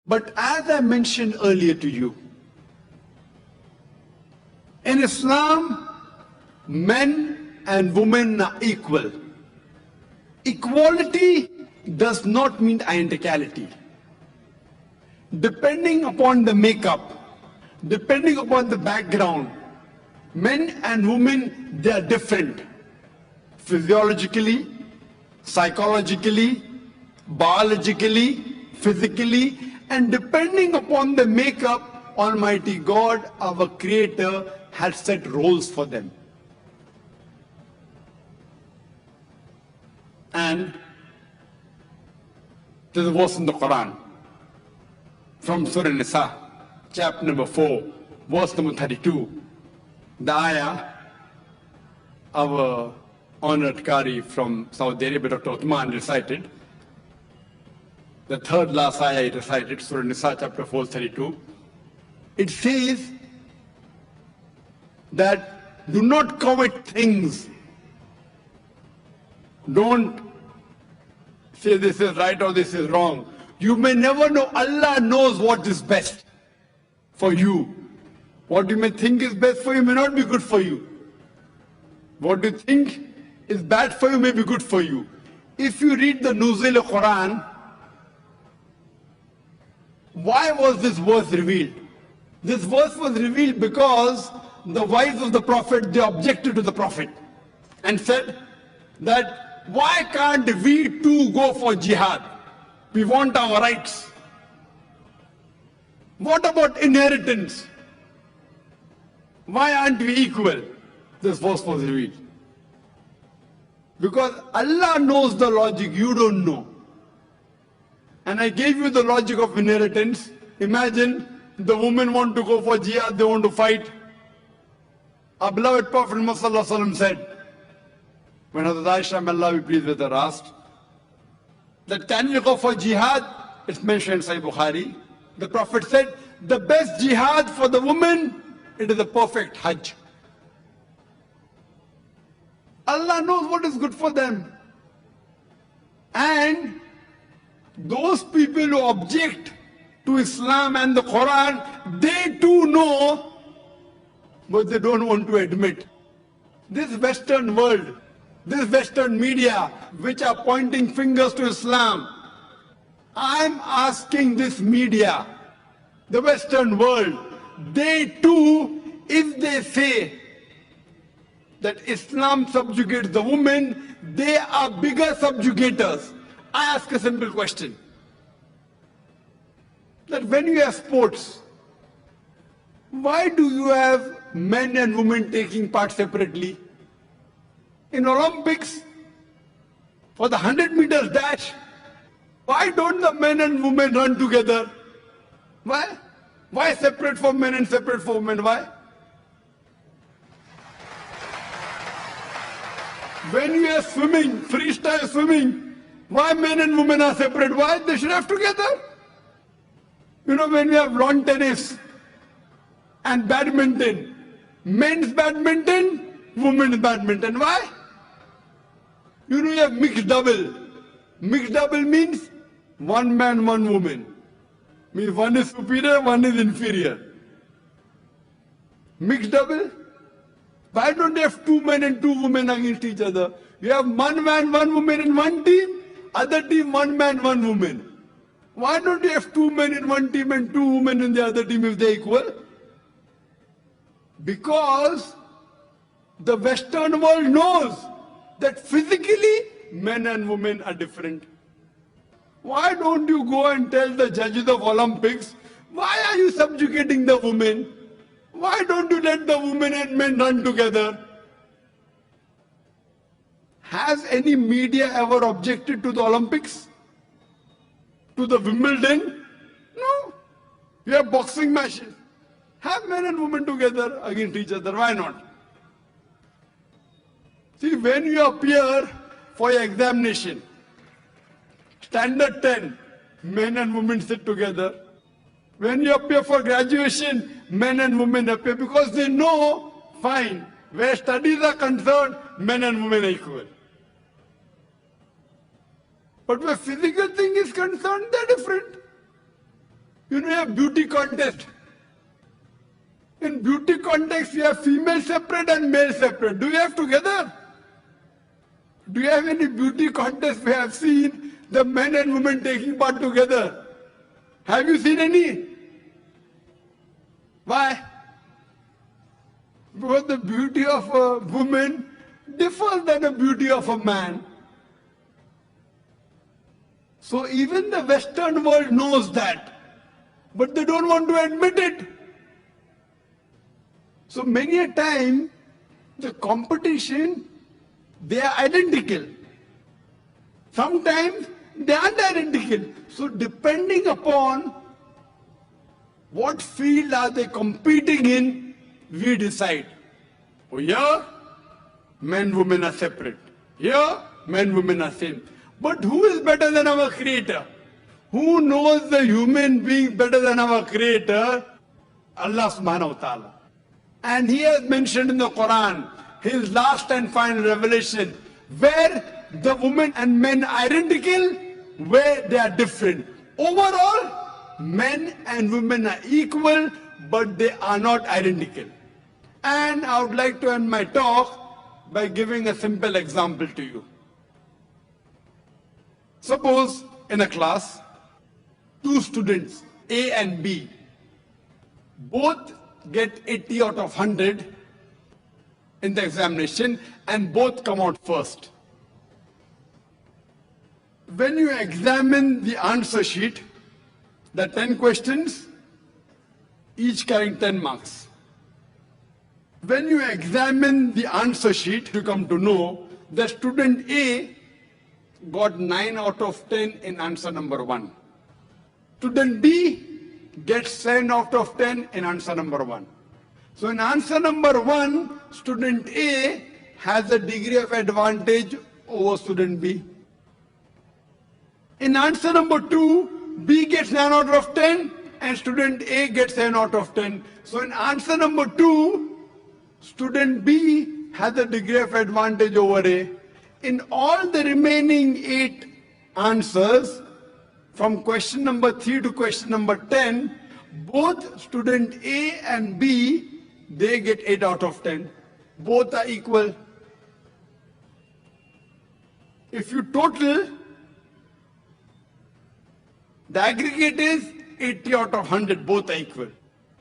But as I mentioned earlier to you, in Islam, men and women are equal. Equality does not mean identicality. Depending upon the makeup, depending upon the background, men and women, they are different. Physiologically, psychologically, biologically, physically, and depending upon the makeup, Almighty God, our Creator, has set roles for them. And there's a verse in the Quran from Surah Nisa, chapter number 4, verse number 32. The ayah, our honored Qari from Saudi Arabia, Dr. Uthman, recited. The third last ayah he recited, Surah Nisa, chapter 4, 32. It says that do not covet things. Don't say this is right or this is wrong. You may never know. Allah knows what is best for you. What you may think is best for you may not be good for you. What you think is bad for you may be good for you. If you read the Nuzul Quran, why was this verse revealed? This verse was revealed because the wives of the Prophet, they objected to the Prophet and said that why can't we too go for jihad? We want our rights. What about inheritance? Why aren't we equal? This verse was revealed. Because Allah knows the logic, you don't know. And I gave you the logic of inheritance. Imagine the women want to go for jihad, they want to fight. Our beloved Prophet Muhammad said, when Hazrat Aisha, may Allah be pleased with her, asked, that can you go for jihad? It's mentioned in Sahih Bukhari. The Prophet said, the best jihad for the woman, it is a perfect Hajj. Allah knows what is good for them. And those people who object to Islam and the Quran, they too know, but they don't want to admit. This Western world, this Western media, which are pointing fingers to Islam, I'm asking this media, the Western world, they too, if they say that Islam subjugates the women, they are bigger subjugators. I ask a simple question. That when you have sports, why do you have men and women taking part separately? In Olympics, for the 100 meters dash, why don't the men and women run together? Why? Why separate for men and separate for women? Why? When you are swimming, freestyle swimming, why men and women are separate? Why? They should have together. You know, when we have lawn tennis and badminton, men's badminton, women's badminton. Why? You know, you have mixed double. Mixed double means one man, one woman. Means one is superior, one is inferior. Mixed double? Why don't you have two men and two women against each other? You have one man, one woman in one team, other team, one man, one woman. Why don't you have two men in one team and two women in the other team if they're equal? Because the Western world knows that physically men and women are different. Why don't you go and tell the judges of Olympics, why are you subjugating the women? Why don't you let the women and men run together? Has any media ever objected to the Olympics? To the Wimbledon? No. You have boxing matches. Have men and women together against each other. Why not? See, when you appear for your examination, standard 10, men and women sit together. When you appear for graduation, men and women appear because they know, fine, where studies are concerned, men and women are equal. But where physical thing is concerned, they're different. You know, a beauty contest. In beauty contest, you have female separate and male separate. Do you have together? Do you have any beauty contest we have seen the men and women taking part together? Have you seen any? Why? Because the beauty of a woman differs than the beauty of a man. So even the Western world knows that, but they don't want to admit it. So many a time, the competition, they are identical. Sometimes they aren't identical. So depending upon what field are they competing in, we decide. Oh, here, men, women are separate. Here, men, women are same. But who is better than our Creator? Who knows the human being better than our Creator? Allah subhanahu wa ta'ala. And He has mentioned in the Quran, His last and final revelation, where the women and men are identical, where they are different. Overall, men and women are equal, but they are not identical. And I would like to end my talk by giving a simple example to you. Suppose in a class, two students, A and B, both get 80 out of 100 in the examination and both come out first. When you examine the answer sheet, the 10 questions, each carrying 10 marks. When you examine the answer sheet, you come to know that student A got 9 out of 10 in answer number 1. Student B gets 7 out of 10 in answer number 1. So in answer number 1, student A has a degree of advantage over student B. In answer number 2, B gets 9 out of 10 and student A gets 7 out of 10. So in answer number 2, student B has a degree of advantage over A. In all the remaining 8 answers, from question number 3 to question number 10, both student A and B, they get 8 out of 10. Both are equal. If you total, the aggregate is 80 out of 100, both are equal.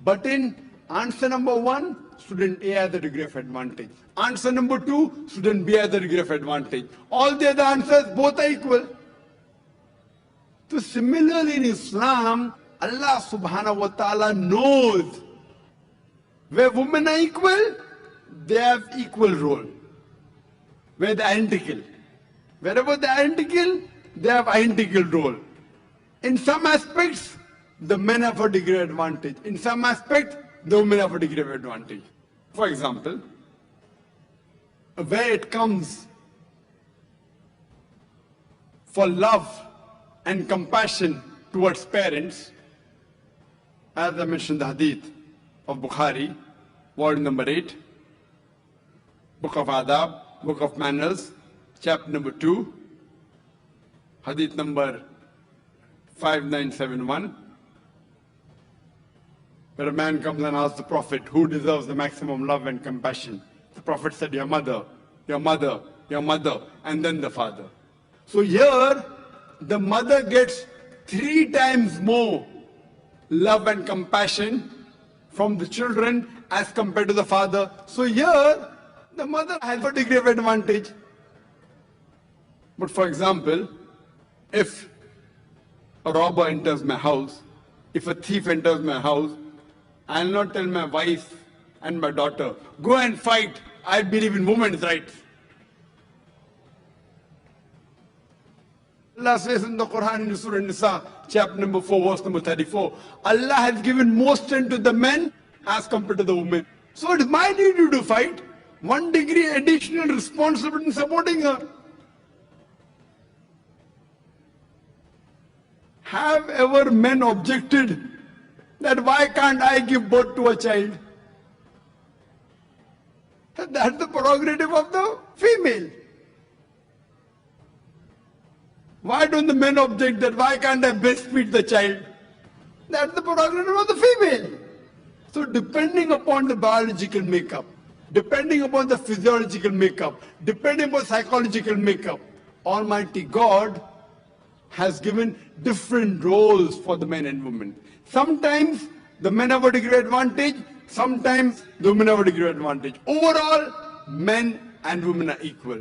But in answer number 1, student A has a degree of advantage. Answer number 2, student B has a degree of advantage. All the other answers, both are equal. So similarly in Islam, Allah subhanahu wa ta'ala knows where women are equal, they have equal role. Where they are identical. Wherever they are identical, they have identical role. In some aspects, the men have a degree of advantage. In some aspects, the women have a degree of advantage. For example, where it comes for love and compassion towards parents, as I mentioned the hadith of Bukhari, volume number 8, book of Adab, book of Manners, chapter number 2, hadith number 5971, where a man comes and asks the Prophet, who deserves the maximum love and compassion? The Prophet said, your mother, your mother, your mother, and then the father. So here, the mother gets 3 times more love and compassion from the children as compared to the father. So here, the mother has a degree of advantage. But for example, if a robber enters my house, if a thief enters my house, I will not tell my wife and my daughter, go and fight, I believe in women's rights. Allah says in the Quran in Surah Nisa, chapter number 4, verse number 34, Allah has given more strength to the men as compared to the women. So it is my duty to fight. 1 degree additional responsibility in supporting her. Have ever men objected that why can't I give birth to a child? That's the prerogative of the female. Why don't the men object that why can't I breastfeed the child? That's the prerogative of the female. So depending upon the biological makeup, depending upon the physiological makeup, depending upon psychological makeup, Almighty God has given different roles for the men and women. Sometimes the men have a degree advantage, sometimes the women have a degree advantage. Overall, men and women are equal.